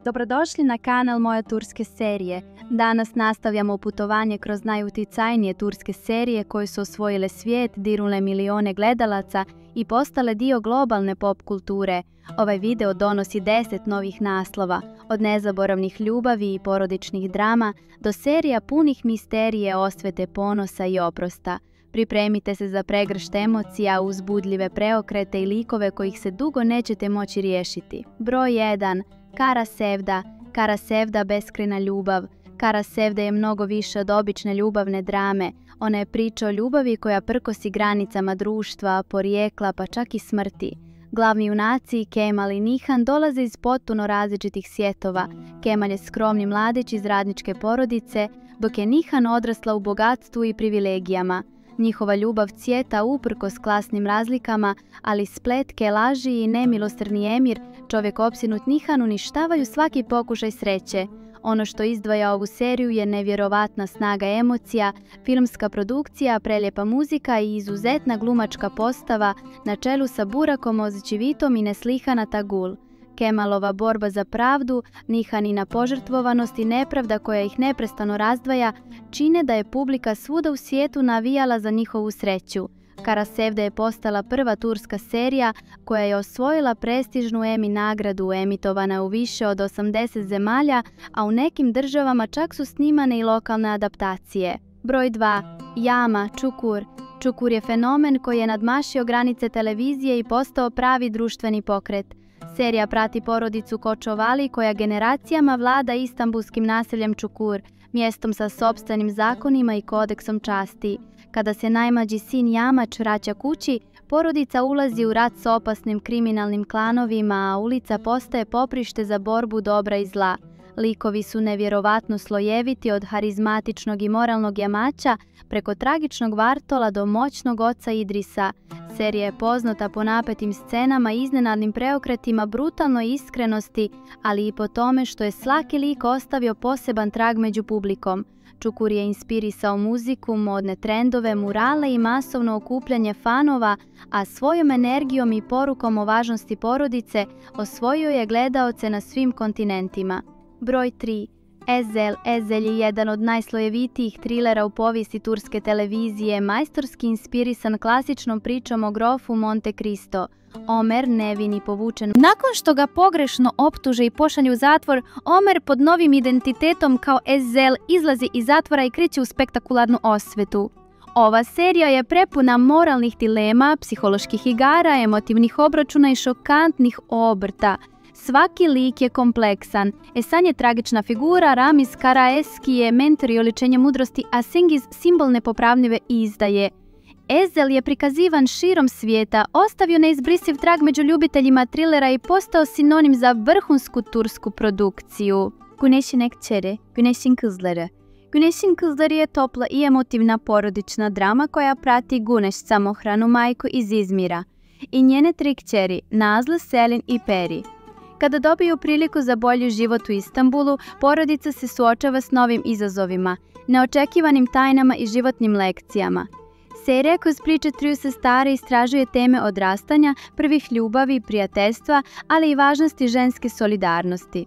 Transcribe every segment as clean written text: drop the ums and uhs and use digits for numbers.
Dobrodošli na kanal Moje turske serije. Danas nastavljamo putovanje kroz najuticajnije turske serije koje su osvojile svijet, dirnule milione gledalaca i postale dio globalne pop kulture. Ovaj video donosi 10 novih naslova, od nezaboravnih ljubavi i porodičnih drama do serija punih misterije, osvete, ponosa i oprosta. Pripremite se za pregršt emocija, uzbudljive preokrete i likove kojih se dugo nećete moći riješiti. Broj 1. Kara Sevda. Kara Sevda, beskrajna ljubav. Kara Sevda je mnogo više od obične ljubavne drame. Ona je priča o ljubavi koja prkosi granicama društva, porijekla pa čak i smrti. Glavni junaci, Kemal i Nihan, dolaze iz potpuno različitih svjetova. Kemal je skromni mladić iz radničke porodice, dok je Nihan odrasla u bogatstvu i privilegijama. Njihova ljubav cvjeta uprkos klasnim razlikama, ali spletke, laži i nemilosrdni emir, čovjek opsjednut Nihan, uništavaju svaki pokušaj sreće. Ono što izdvaja ovu seriju je nevjerovatna snaga emocija, filmska produkcija, prelijepa muzika i izuzetna glumačka postava na čelu sa Burakom Ozčivitom i Neslihana Tagul. Kemalova borba za pravdu, Nihanina požrtvovanost i nepravda koja ih neprestano razdvaja čine da je publika svuda u svijetu navijala za njihovu sreću. Kara Sevda je postala prva turska serija koja je osvojila prestižnu Emmy nagradu, emitovana u više od 80 zemalja, a u nekim državama čak su snimane i lokalne adaptacije. Broj 2. Jama, Čukur. Čukur je fenomen koji je nadmašio granice televizije i postao pravi društveni pokret. Serija prati porodicu Kočovali koja generacijama vlada istambulskim naseljem Čukur, mjestom sa sopstvenim zakonima i kodeksom časti. Kada se najmlađi sin Jamač vraća kući, porodica ulazi u rat s opasnim kriminalnim klanovima, a ulica postaje poprište za borbu dobra i zla. Likovi su nevjerovatno slojeviti, od harizmatičnog i moralnog Jamača preko tragičnog Vartola do moćnog oca Idrisa. Serija je poznata po napetim scenama i iznenadnim preokretima, brutalnoj iskrenosti, ali i po tome što je svaki lik ostavio poseban trag među publikom. Čukur je inspirisao muziku, modne trendove, murale i masovno okupljanje fanova, a svojom energijom i porukom o važnosti porodice osvojio je gledaoce na svim kontinentima. Broj 3. Ezel. Ezel je jedan od najslojevitijih trilera u povijesti turske televizije, majstorski inspirisan klasičnom pričom o grofu Monte Cristo. Omer, nevin i povučen. Nakon što ga pogrešno optuže i pošalju u zatvor, Omer pod novim identitetom kao Ezel izlazi iz zatvora i kreće u spektakularnu osvetu. Ova serija je prepuna moralnih dilema, psiholoških igara, emotivnih obračuna i šokantnih obrta. Svaki lik je kompleksan. Esan je tragična figura, Ramiz Karaeski je mentor i oličenje mudrosti, a Sengiz simbol nepopravljive izdaje. Ezel je prikazivan širom svijeta, ostavio neizbrisiv trag među ljubiteljima trilera i postao sinonim za vrhunsku tursku produkciju. Güneşin Ekçeri, Güneşin Kızları. Güneşin Kızları je topla i emotivna porodična drama koja prati Guneş, samohranu majku iz Izmira, i njene 3 kćeri, Nazlı, Selin i Peri. Kada dobiju priliku za bolji život u Istanbulu, porodica se suočava s novim izazovima, neočekivanim tajnama i životnim lekcijama. Serija kroz priče triju sestara istražuje teme odrastanja, prvih ljubavi, prijateljstva, ali i važnosti ženske solidarnosti.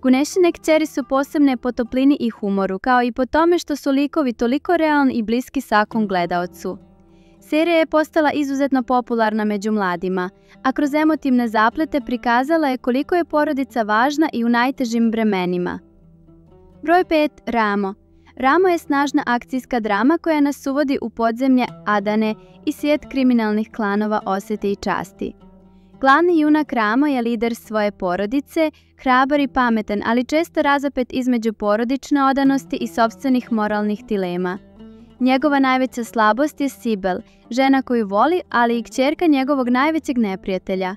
Güneşin Ekçeri su posebne po toplini i humoru, kao i po tome što su likovi toliko realni i bliski svakom gledaocu. Serija je postala izuzetno popularna među mladima, a kroz emotivne zaplete prikazala je koliko je porodica važna i u najtežim vremenima. Broj 5. Ramo. Ramo je snažna akcijska drama koja nas uvodi u podzemlje Adane i svijet kriminalnih klanova osvete i časti. Glavni junak Ramo je lider svoje porodice, hrabar i pametan, ali često razapet između porodične odanosti i sopstvenih moralnih dilema. Njegova najveća slabost je Sibel, žena koju voli, ali i kćerka njegovog najvećeg neprijatelja.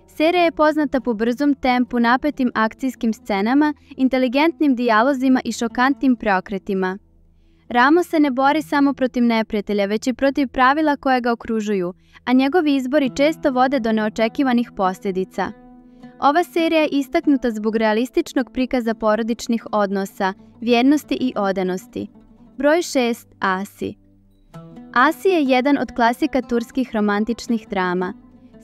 Serija je poznata po brzom tempu, napetim akcijskim scenama, inteligentnim dijalozima i šokantnim preokretima. Ramo se ne bori samo protiv neprijatelja, već i protiv pravila koje ga okružuju, a njegovi izbori često vode do neočekivanih posljedica. Ova serija je istaknuta zbog realističnog prikaza porodičnih odnosa, vjernosti i odanosti. Broj 6. Asi. Asi je jedan od klasika turskih romantičnih drama.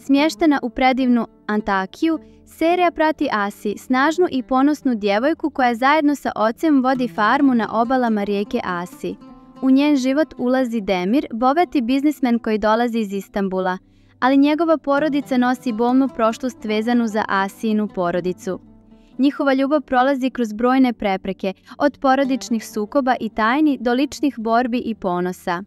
Smještena u predivnu Antakiju, serija prati Asi, snažnu i ponosnu djevojku koja zajedno sa ocem vodi farmu na obalama rijeke Asi. U njen život ulazi Demir, bogati biznismen koji dolazi iz Istanbula, ali njegova porodica nosi bolnu prošlost vezanu za Asijinu porodicu. Njihova ljubav prolazi kroz brojne prepreke, od porodičnih sukoba i tajni do ličnih borbi i ponosa.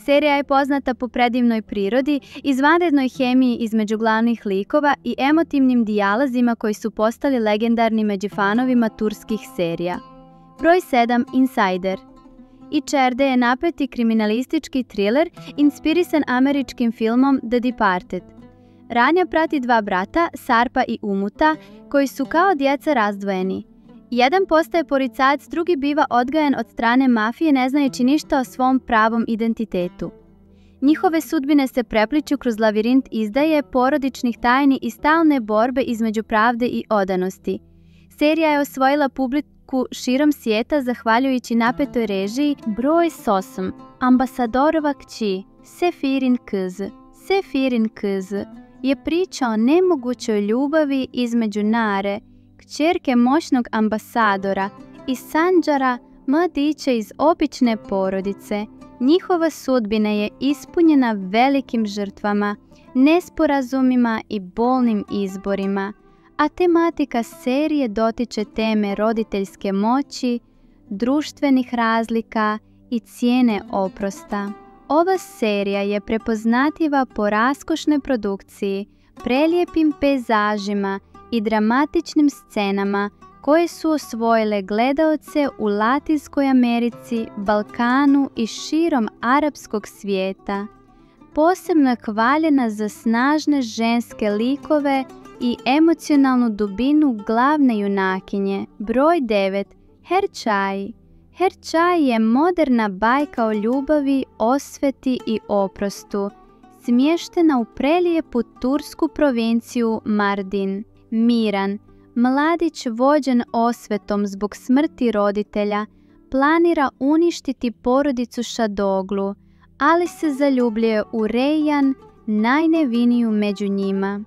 Serija je poznata po predivnoj prirodi, izvanrednoj hemiji između glavnih likova i emotivnim dijalozima koji su postali legendarni među fanovima turskih serija. Broj 7. Insider. Içeride je napeti kriminalistički thriller inspirisan američkim filmom The Departed. Radnja prati dva brata, Sarpa i Umuta, koji su kao djeca razdvojeni. Jedan postaje policajac, drugi biva odgajan od strane mafije ne znajući ništa o svom pravom identitetu. Njihove sudbine se prepliću kroz lavirint izdaje, porodičnih tajni i stalne borbe između pravde i odanosti. Serija je osvojila publiku širom svijeta zahvaljujući napetoj režiji. Broj 8. Ambasadorova kći, Sefirin kız. Sefirin kız je priča o nemogućoj ljubavi između Nare, kćerke moćnog ambasadora, i Sanđara, mladića iz obične porodice. Njihova sudbina je ispunjena velikim žrtvama, nesporazumima i bolnim izborima, a tematika serije dotiče teme roditeljske moći, društvenih razlika i cijene oprosta. Ova serija je prepoznatljiva po raskošnoj produkciji, prelijepim pejzažima i dramatičnim scenama koje su osvojile gledaoce u Latinskoj Americi, Balkanu i širom arapskog svijeta. Posebno je hvaljena za snažne ženske likove i emocionalnu dubinu glavne junakinje. Broj 9. Hercai. Hercai je moderna bajka o ljubavi, osveti i oprostu, smještena u prelijepu tursku provinciju Mardin. Miran, mladić vođen osvetom zbog smrti roditelja, planira uništiti porodicu Šadoglu, ali se zaljubljuje u Rejjan, najneviniju među njima.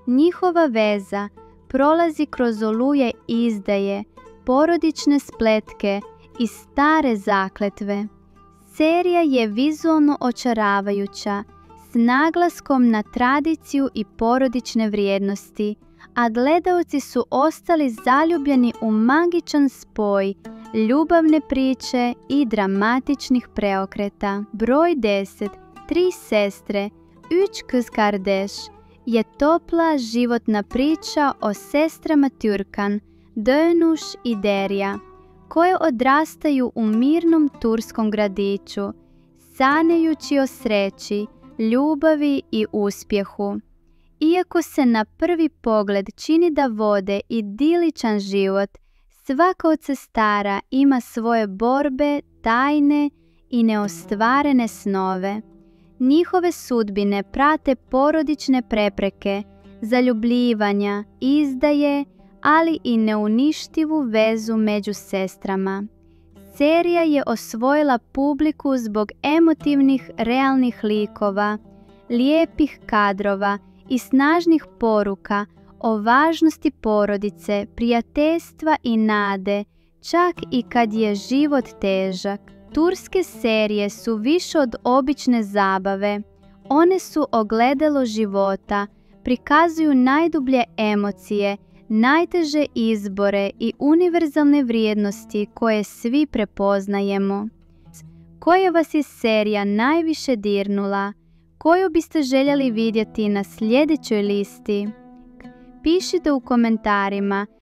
Njihova veza prolazi kroz oluje izdaje, porodične spletke i stare zakletve. Serija je vizualno očaravajuća, s naglaskom na tradiciju i porodične vrijednosti, a gledaoci su ostali zaljubljeni u magičan spoj ljubavne priče i dramatičnih preokreta. Broj 10. Tri sestre, Üç kız kardeş, je topla životna priča o sestrama Türkan, Dönuš i Derya, koje odrastaju u mirnom turskom gradiću, sanjajući o sreći, ljubavi i uspjehu. Iako se na prvi pogled čini da vode idiličan život, svaka od sestara ima svoje borbe, tajne i neostvarene snove. Njihove sudbine prate porodične prepreke, zaljubljivanja, izdaje, ali i neuništivu vezu među sestrama. Serija je osvojila publiku zbog emotivnih, realnih likova, lijepih kadrova i snažnih poruka o važnosti porodice, prijateljstva i nade, čak i kad je život težak. Turske serije su više od obične zabave. One su ogledalo života, prikazuju najdublje emocije, najteže izbore i univerzalne vrijednosti koje svi prepoznajemo. Koja vas je serija najviše dirnula? Koju biste željeli vidjeti na sljedećoj listi? Pišite u komentarima